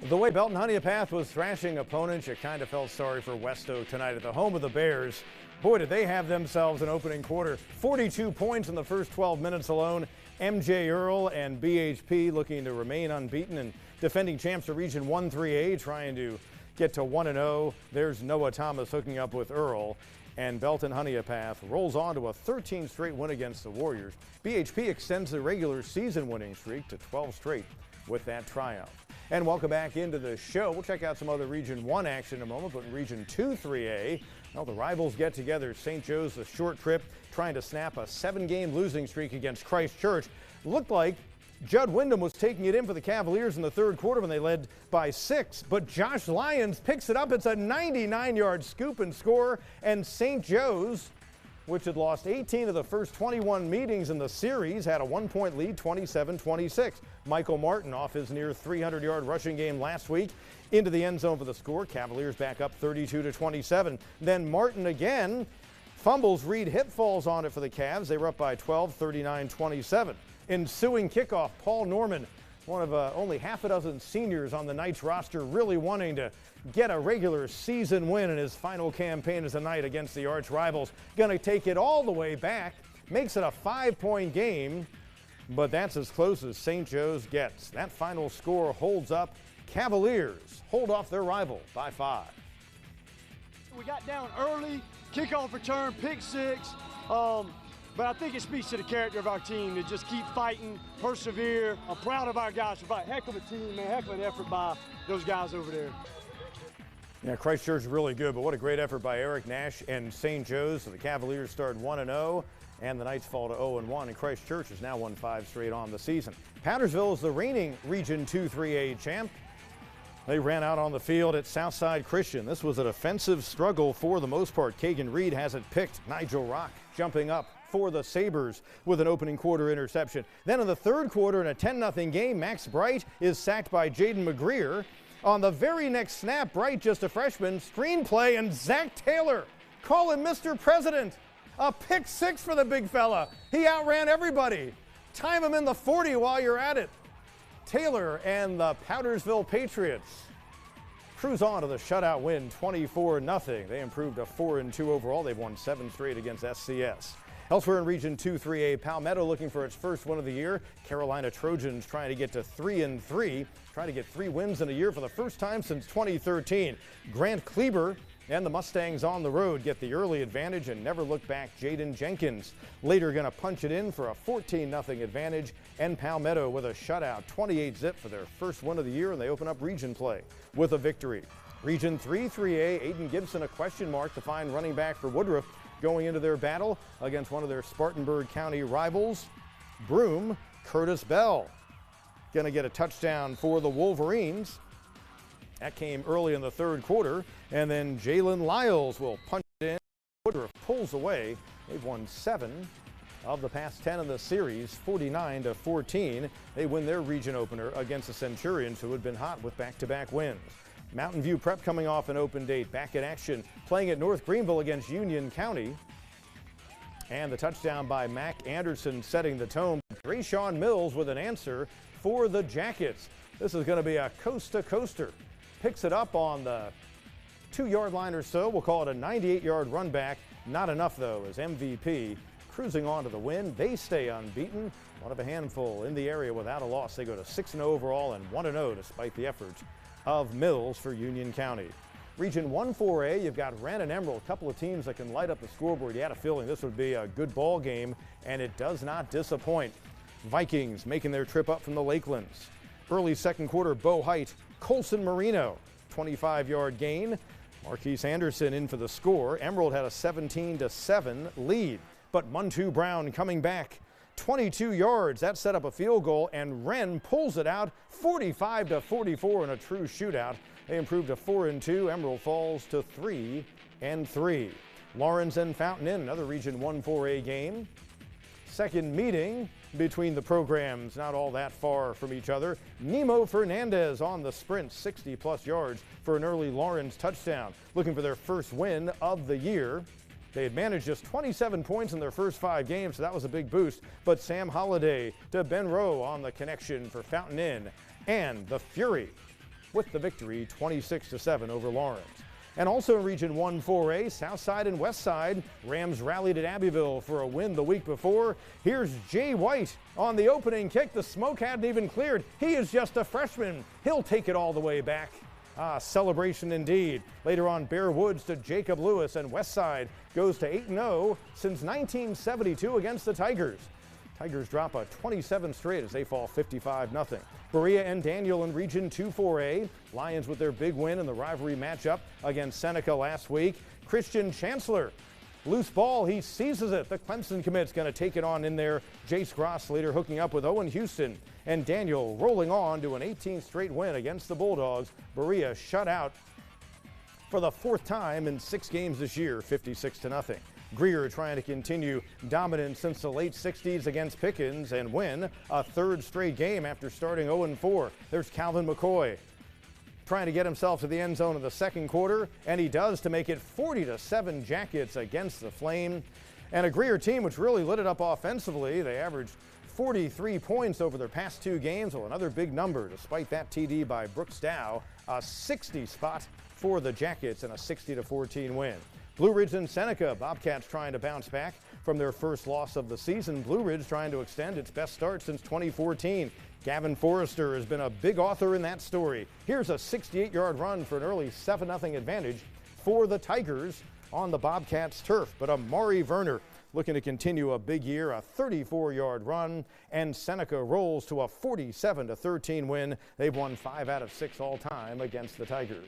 The way Belton Honeyath was thrashing opponents, you kind of felt sorry for Westo tonight at the home of the Bears. Boy, did they have themselves an opening quarter. 42 points in the first 12 minutes alone. MJ Earl and BHP looking to remain unbeaten and defending champs of Region 1-3A, trying to get to 1-0. There's Noah Thomas hooking up with Earl. And Belton Honeyath rolls on to a 13 straight win against the Warriors. BHP extends the regular season winning streak to 12 straight with that triumph. And welcome back into the show. We'll check out some other Region 1 action in a moment, but in Region 2-3A, well, the rivals get together. St. Joe's, the short trip, trying to snap a 7-game losing streak against Christ Church. Looked like Judd Wyndham was taking it in for the Cavaliers in the third quarter when they led by 6, but Josh Lyons picks it up. It's a 99-yard scoop and score, and St. Joe's, which had lost 18 of the first 21 meetings in the series, had a 1-point lead, 27-26. Michael Martin off his near 300-yard rushing game last week into the end zone for the score. Cavaliers back up 32-27. Then Martin again fumbles. Reed hip falls on it for the Cavs. They were up by 12, 39-27. Ensuing kickoff, Paul Norman, one of only half a dozen seniors on the Knights roster, really wanting to get a regular season win in his final campaign as a Knight against the arch rivals. Going to take it all the way back, makes it a 5-point game, but that's as close as St. Joe's gets. That final score holds up. Cavaliers hold off their rival by 5. We got down early, kickoff return, pick 6. But I think it speaks to the character of our team to just keep fighting, persevere. I'm proud of our guys for fighting. Heck of a team, man. Heck of an effort by those guys over there. Yeah, Christ Church is really good, but what a great effort by Eric Nash and St. Joe's. So the Cavaliers start 1-0, and the Knights fall to 0-1, and Christ Church has now won 5 straight on the season. Powdersville is the reigning Region 2-3A champ. They ran out on the field at Southside Christian. This was a defensive struggle for the most part. Kagan Reed has it picked. Nigel Rock jumping up for the Sabres with an opening quarter interception. Then in the third quarter in a 10-0 game, Max Bright is sacked by Jaden McGreer. On the very next snap, Bright, just a freshman, screenplay, and Zach Taylor, call him Mr. President. A pick 6 for the big fella. He outran everybody. Time him in the 40 while you're at it. Taylor and the Powdersville Patriots cruise on to the shutout win, 24-0. They improved to 4-2 overall. They've won 7 straight against SCS. Elsewhere in Region 2-3A, Palmetto looking for its first win of the year. Carolina Trojans trying to get to 3-3, trying to get 3 wins in a year for the first time since 2013. Grant Kleber and the Mustangs on the road get the early advantage and never look back. Jaden Jenkins later going to punch it in for a 14-0 advantage, and Palmetto with a shutout, 28-zip for their first win of the year, and they open up region play with a victory. Region 3-3A, Aiden Gibson a question mark to find running back for Woodruff going into their battle against one of their Spartanburg County rivals. Broome, Curtis Bell going to get a touchdown for the Wolverines. That came early in the third quarter, and then Jalen Lyles will punch it in. Woodruff pulls away. They've won 7 of the past 10 in the series, 49-14. They win their region opener against the Centurions, who had been hot with back-to-back wins. Mountain View Prep coming off an open date, back in action, playing at North Greenville against Union County. And the touchdown by Mac Anderson setting the tone. Rayshawn Mills with an answer for the Jackets. This is going to be a coast-to-coaster. Picks it up on the 2-yard line or so. We'll call it a 98-yard run back. Not enough, though, as MVP cruising on to the win. They stay unbeaten. One of a handful in the area without a loss. They go to 6-0 overall and 1-0 despite the efforts of Mills for Union County. Region 1-4A, you've got Wren and Emerald, a couple of teams that can light up the scoreboard. You had a feeling this would be a good ball game, and it does not disappoint. Vikings making their trip up from the Lakelands. Early second quarter, Bo Height, Colson Marino, 25-yard gain. Marquise Anderson in for the score. Emerald had a 17-7 lead, but Muntu Brown coming back 22 yards. That set up a field goal, and Wren pulls it out 45-44 in a true shootout. They improved to 4-2. Emerald falls to 3-3. Lawrence and Fountain Inn, another Region 1-4A game. Second meeting between the programs, not all that far from each other. Nemo Fernandez on the sprint, 60-plus yards for an early Lawrence touchdown. Looking for their first win of the year. They had managed just 27 points in their first 5 games, so that was a big boost. But Sam Holliday to Ben Rowe on the connection for Fountain Inn. And the Fury with the victory 26-7 over Lawrence. And also in Region 1 4A, Southside and Westside, Rams rallied at Abbeville for a win the week before. Here's Jay White on the opening kick. The smoke hadn't even cleared. He is just a freshman. He'll take it all the way back. Celebration indeed. Later on, Bear Woods to Jacob Lewis, and Westside goes to 8-0 since 1972 against the Tigers. Tigers drop a 27 straight as they fall 55-0. Berea and Daniel in Region 2 4A. Lions with their big win in the rivalry matchup against Seneca last week. Christian Chancellor, loose ball, he seizes it. The Clemson commit's going to take it on in there. Jace Gross later hooking up with Owen Houston. And Daniel rolling on to an 18th straight win against the Bulldogs. Berea shut out for the 4th time in 6 games this year, 56-0. Greer trying to continue dominance since the late 60s against Pickens and win a 3rd straight game after starting 0-4. There's Calvin McCoy trying to get himself to the end zone in the 2nd quarter, and he does to make it 40-7 Jackets against the Flame. And a Greer team which really lit it up offensively. They averaged 43 points over their past 2 games. Well, another big number despite that TD by Brooks Dow. A 60 spot for the Jackets and a 60-14 win. Blue Ridge and Seneca, Bobcats trying to bounce back from their first loss of the season. Blue Ridge trying to extend its best start since 2014. Gavin Forrester has been a big author in that story. Here's a 68-yard run for an early 7-0 advantage for the Tigers on the Bobcats turf. But Amari Verner looking to continue a big year, a 34-yard run, and Seneca rolls to a 47-13 win. They've won 5 out of 6 all time against the Tigers.